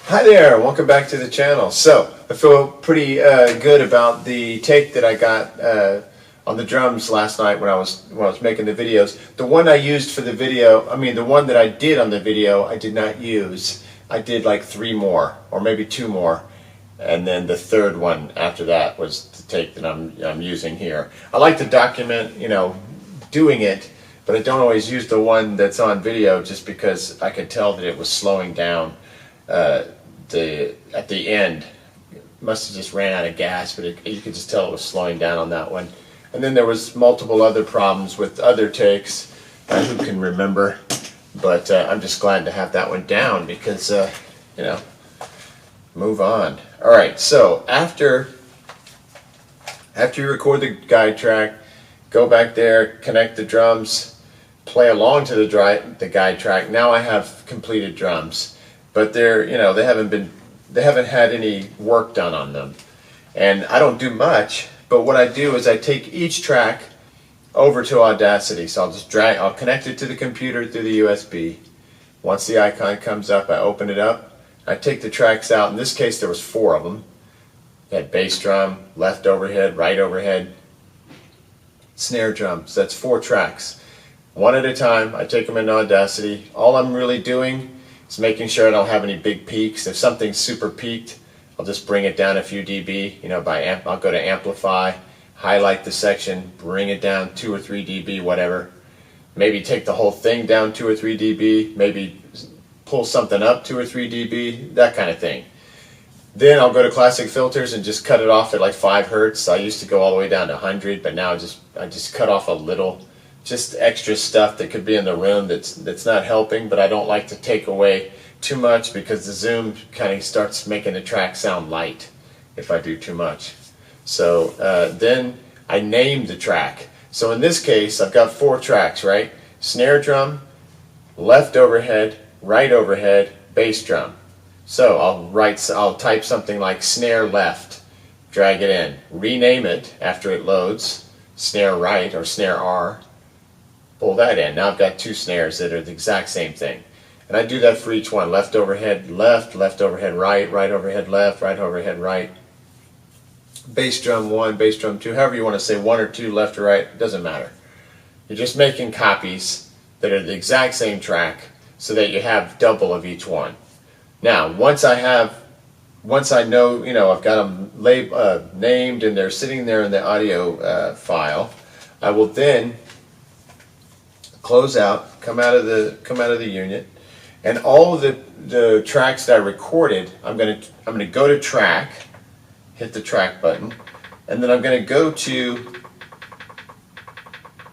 Hi there, welcome back to the channel. So, I feel pretty good about the take that I got on the drums last night when I was making the videos. The one I used for the video, the one that I did on the video, I did not use. I did like 3 more, or maybe 2 more, and then the third one after that was the take that I'm using here. I like to document, doing it, but I don't always use the one that's on video just because I could tell that it was slowing down. At the end, must have just ran out of gas, but you could just tell it was slowing down on that one. And then there was multiple other problems with other takes. Who can remember? But I'm just glad to have that one down because move on. All right. So after you record the guide track, go back there, connect the drums, play along to the guide track. Now I have completed drums. But they haven't had any work done on them, and I don't do much. But what I do is I take each track over to Audacity. So I'll connect it to the computer through the USB. Once the icon comes up, I open it up. I take the tracks out. In this case, there was 4 of them. You had bass drum, left overhead, right overhead, snare drum. So that's 4 tracks. One at a time, I take them into Audacity. All I'm really doing is making sure I don't have any big peaks. If something's super peaked, I'll just bring it down a few dB. I'll go to Amplify, highlight the section, bring it down 2 or 3 dB, whatever. Maybe take the whole thing down 2 or 3 dB. Maybe pull something up 2 or 3 dB, that kind of thing. Then I'll go to Classic Filters and just cut it off at like 5 hertz. I used to go all the way down to 100, but now I just cut off a little. Just extra stuff that could be in the room that's not helping, but I don't like to take away too much because the zoom kind of starts making the track sound light if I do too much. So then I name the track. So in this case, I've got 4 tracks, right? Snare drum, left overhead, right overhead, bass drum. So I'll type something like snare left, drag it in, rename it after it loads, snare right or snare R. Pull that in. Now I've got 2 snares that are the exact same thing. And I do that for each one. Left overhead left, left overhead right, right overhead left, right overhead right. Bass drum 1, bass drum 2, however you want to say 1 or 2, left or right, it doesn't matter. You're just making copies that are the exact same track so that you have double of each one. Now, once I know, I've got them named and they're sitting there in the audio file, I will then close out, come out of the unit, and all of the tracks that I recorded, I'm gonna go to track, hit the track button, and then I'm gonna go to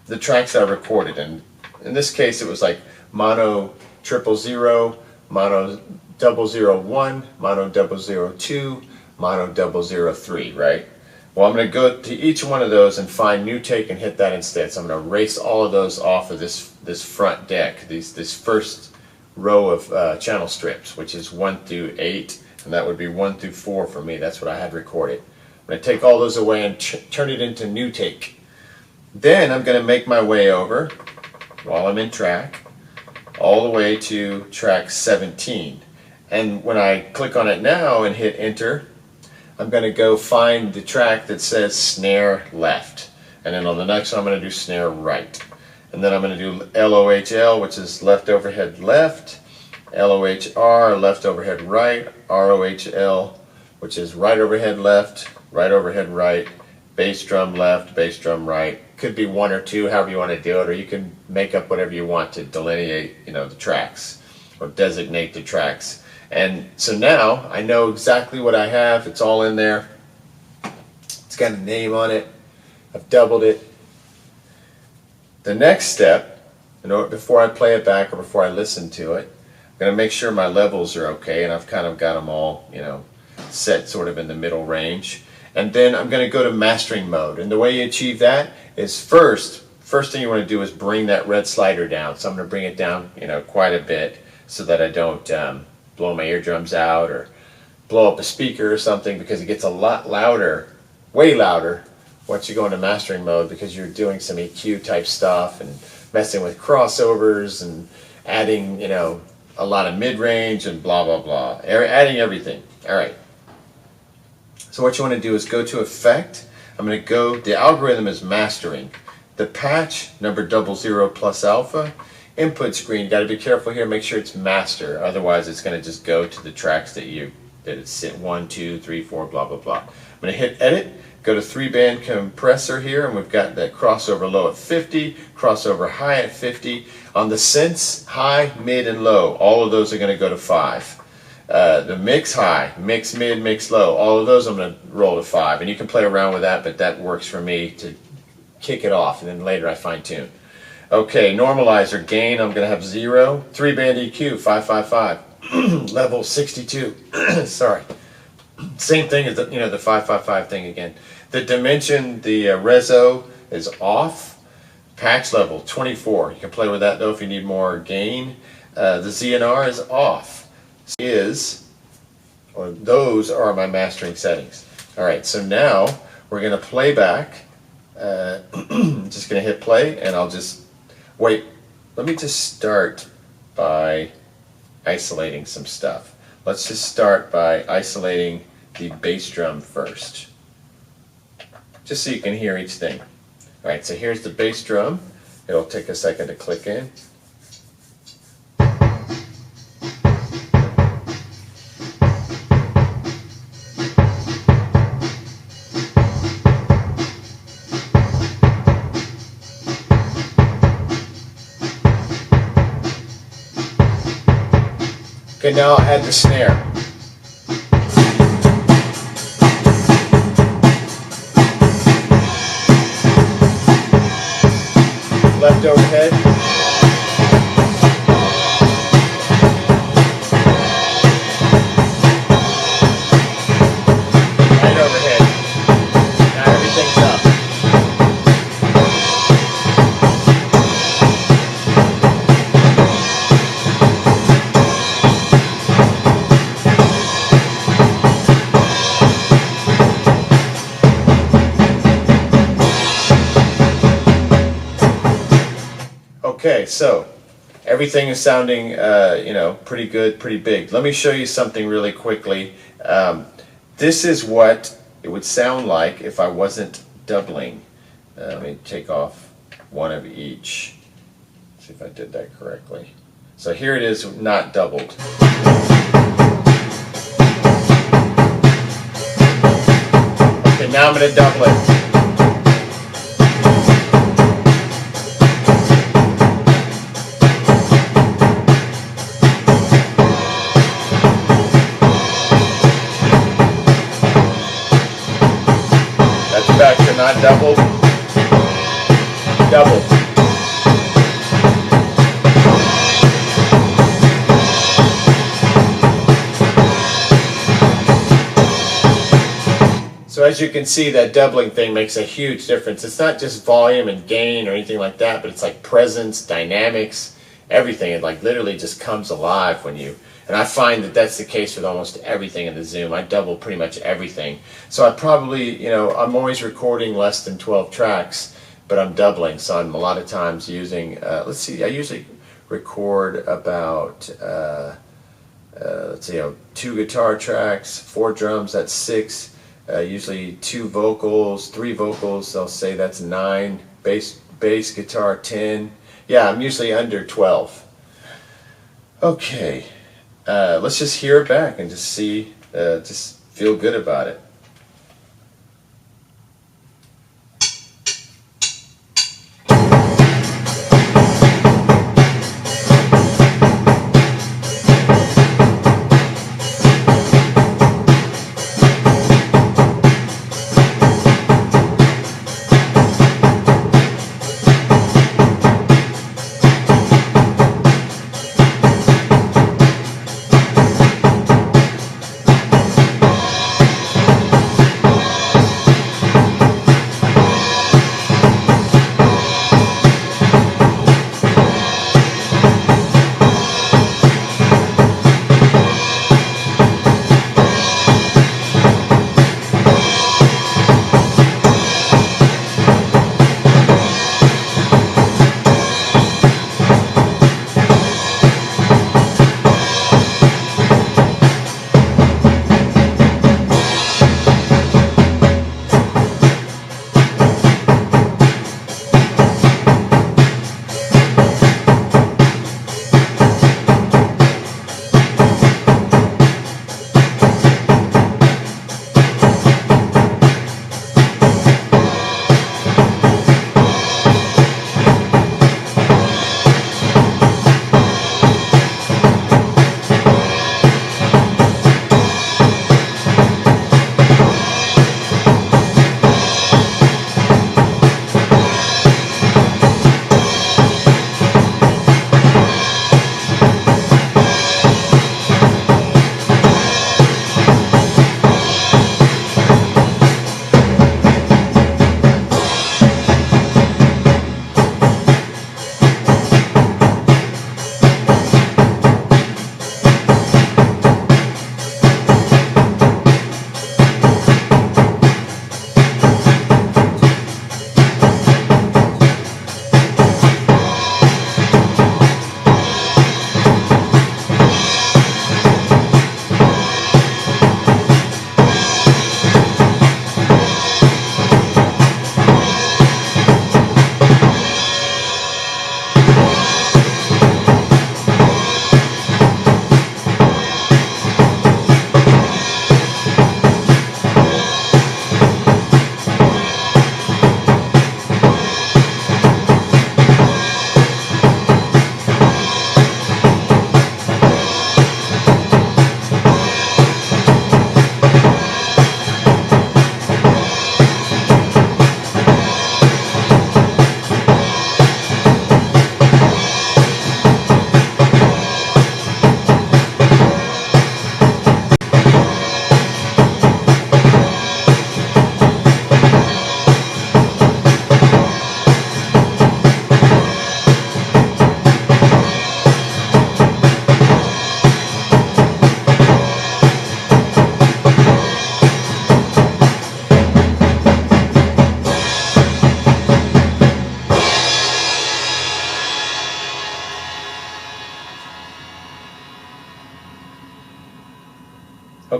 the tracks that I recorded. And in this case, it was like mono 000, mono 001, mono 002, mono 003, right? Well, I'm going to go to each one of those and find new take and hit that instead. So I'm going to erase all of those off of this front deck, this first row of channel strips, which is 1 through 8, and that would be 1 through 4 for me. That's what I had recorded. I'm going to take all those away and turn it into new take. Then I'm going to make my way over, while I'm in track, all the way to track 17. And when I click on it now and hit enter, I'm going to go find the track that says snare left. And then on the next one, I'm going to do snare right. And then I'm going to do LOHL, which is left overhead left, LOHR, left overhead right, ROHL, which is right overhead left, right overhead right, bass drum left, bass drum right. Could be 1 or 2, however you want to do it, or you can make up whatever you want to delineate, the tracks or designate the tracks. And so now I know exactly what I have. It's all in there. It's got a name on it. I've doubled it. The next step, before I play it back or before I listen to it, I'm going to make sure my levels are okay, and I've kind of got them all, set sort of in the middle range. And then I'm going to go to mastering mode. And the way you achieve that is first thing you want to do is bring that red slider down. So I'm going to bring it down, quite a bit so that I don't blow my eardrums out or blow up a speaker or something, because it gets a lot louder, way louder, once you go into mastering mode, because you're doing some EQ type stuff and messing with crossovers and adding, a lot of mid-range and blah, blah, blah. Adding everything. All right. So what you want to do is go to Effect. I'm going to go, the algorithm is mastering. The patch, number 00 plus alpha. Input screen, got to be careful here, make sure it's master. Otherwise it's going to just go to the tracks that it's 1, 2, 3, 4, blah, blah, blah. I'm going to hit edit. Go to 3-band compressor here, and we've got that crossover low at 50, crossover high at 50. On the sense, high, mid, and low, all of those are going to go to 5. The mix high, mix mid, mix low, all of those I'm going to roll to 5. And you can play around with that, but that works for me to kick it off, and then later I fine tune. Okay, normalizer, gain, I'm going to have 0. 3-band EQ, 555. Level 62. Sorry. Same thing as the 555 thing again. The dimension, the reso is off. Patch level 24. You can play with that though if you need more gain. The ZNR is off. Those are my mastering settings. All right, so now we're going to play back. Just going to hit play, and I'll just wait. Let me just start by isolating some stuff. Let's just start by isolating the bass drum first, just so you can hear each thing. All right, so here's the bass drum. It'll take a second to click in. Okay, now I'll add the snare. Left overhead. Right overhead. Now everything's up. Okay, so everything is sounding, pretty good, pretty big. Let me show you something really quickly. This is what it would sound like if I wasn't doubling. Let me take off one of each. See if I did that correctly. So here it is, not doubled. Okay, now I'm going to double it. Back to not doubled, doubled. So as you can see, that doubling thing makes a huge difference. It's not just volume and gain or anything like that, but it's like presence, dynamics, everything. It like literally just comes alive when you, and I find that that's the case with almost everything in the Zoom. I double pretty much everything. So I probably, I'm always recording less than 12 tracks, but I'm doubling. So I'm a lot of times using, let's see, I usually record about, let's see, 2 guitar tracks, 4 drums, that's 6. Usually 2 vocals, 3 vocals, I'll say that's 9. Bass, guitar, 10. Yeah, I'm usually under 12. Okay. Let's just hear it back and just see, just feel good about it.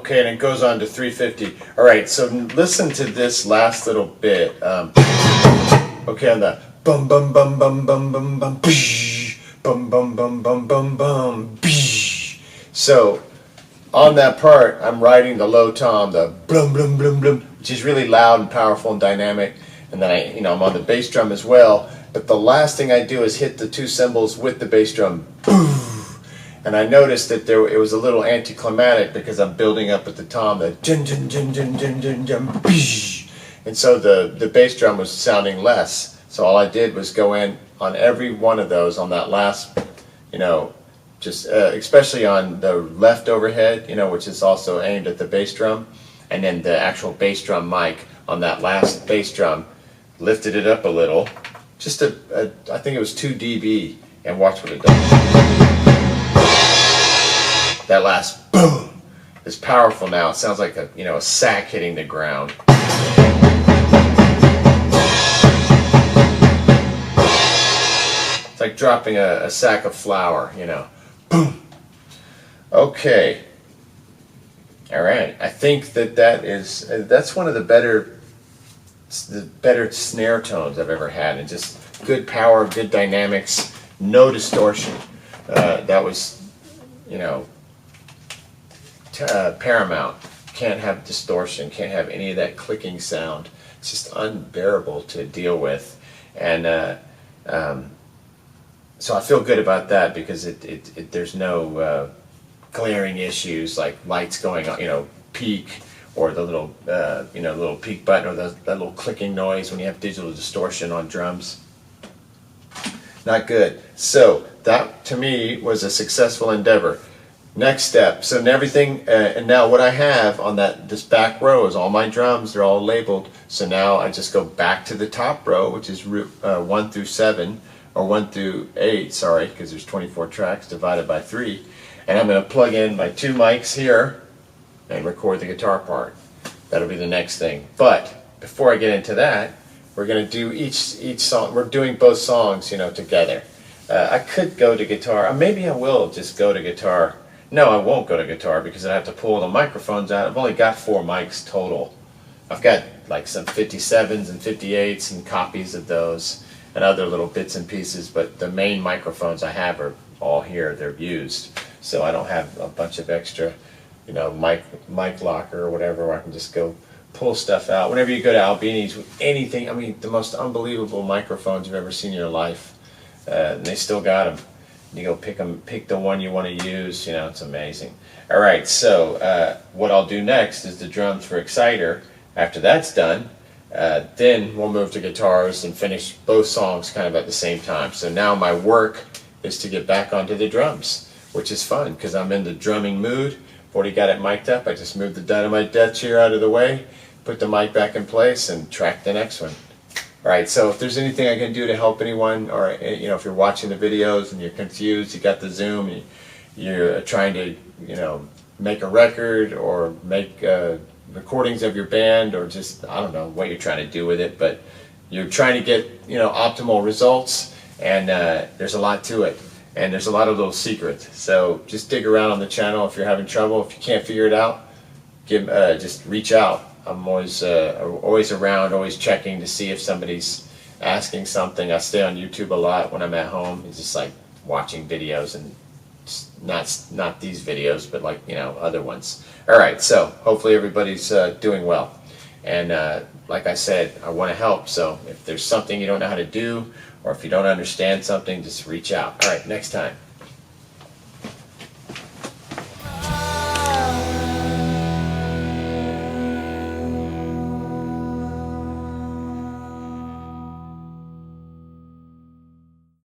Okay, and it goes on to 350. All right, so listen to this last little bit. Okay, on the bum bum bum bum bum bum bum bsh, bum bum bum bum bum bum bsh. So on that part, I'm riding the low tom, the blum blum blum blum, which is really loud and powerful and dynamic. And then I'm on the bass drum as well. But the last thing I do is hit the two cymbals with the bass drum. And I noticed that it was a little anticlimactic because I'm building up at the tom, the jin jin jin jin jin jin jin bsh. And so the bass drum was sounding less. So all I did was go in on every one of those on that last, just especially on the left overhead, which is also aimed at the bass drum, and then the actual bass drum mic on that last bass drum, lifted it up a little, just I think it was 2 dB, and watch what it does. That last boom is powerful now. It sounds like a sack hitting the ground. It's like dropping a sack of flour, Boom. Okay. All right. I think that's one of the better snare tones I've ever had, and just good power, good dynamics, no distortion. That was, paramount. Can't have distortion, can't have any of that clicking sound. It's just unbearable to deal with. And so I feel good about that because there's no glaring issues like lights going on, peak, or the little peak button, or that little clicking noise when you have digital distortion on drums. Not good. So that to me was a successful endeavor. Next step. So everything, and now what I have on this back row is all my drums. They're all labeled. So now I just go back to the top row, which is 1 through 7, or 1 through 8. Sorry, because there's 24 tracks divided by 3. And I'm going to plug in my 2 mics here and record the guitar part. That'll be the next thing. But before I get into that, we're going to do each song. We're doing both songs, together. I could go to guitar. Maybe I will just go to guitar. No, I won't go to guitar because I have to pull the microphones out. I've only got 4 mics total. I've got like some 57s and 58s and copies of those and other little bits and pieces, but the main microphones I have are all here. They're used. So I don't have a bunch of extra, mic locker or whatever where I can just go pull stuff out. Whenever you go to Albini's with anything, the most unbelievable microphones you've ever seen in your life. And they still got them. You go pick the one you want to use. It's amazing. All right, so what I'll do next is the drums for Exciter. After that's done, then we'll move to guitars and finish both songs kind of at the same time. So now my work is to get back onto the drums, which is fun because I'm in the drumming mood. I've already got it mic'd up. I just moved the Dynamite Death chair out of the way, put the mic back in place, and track the next one. All right, so if there's anything I can do to help anyone, or if you're watching the videos and you're confused, you got the Zoom, you're trying to make a record or make recordings of your band, or just I don't know what you're trying to do with it, but you're trying to get optimal results, and there's a lot to it, and there's a lot of little secrets. So just dig around on the channel if you're having trouble. If you can't figure it out, just reach out. I'm always around, always checking to see if somebody's asking something. I stay on YouTube a lot when I'm at home. It's just like watching videos, and not these videos, but like other ones. All right, so hopefully everybody's doing well. And like I said, I want to help. So if there's something you don't know how to do, or if you don't understand something, just reach out. All right, next time.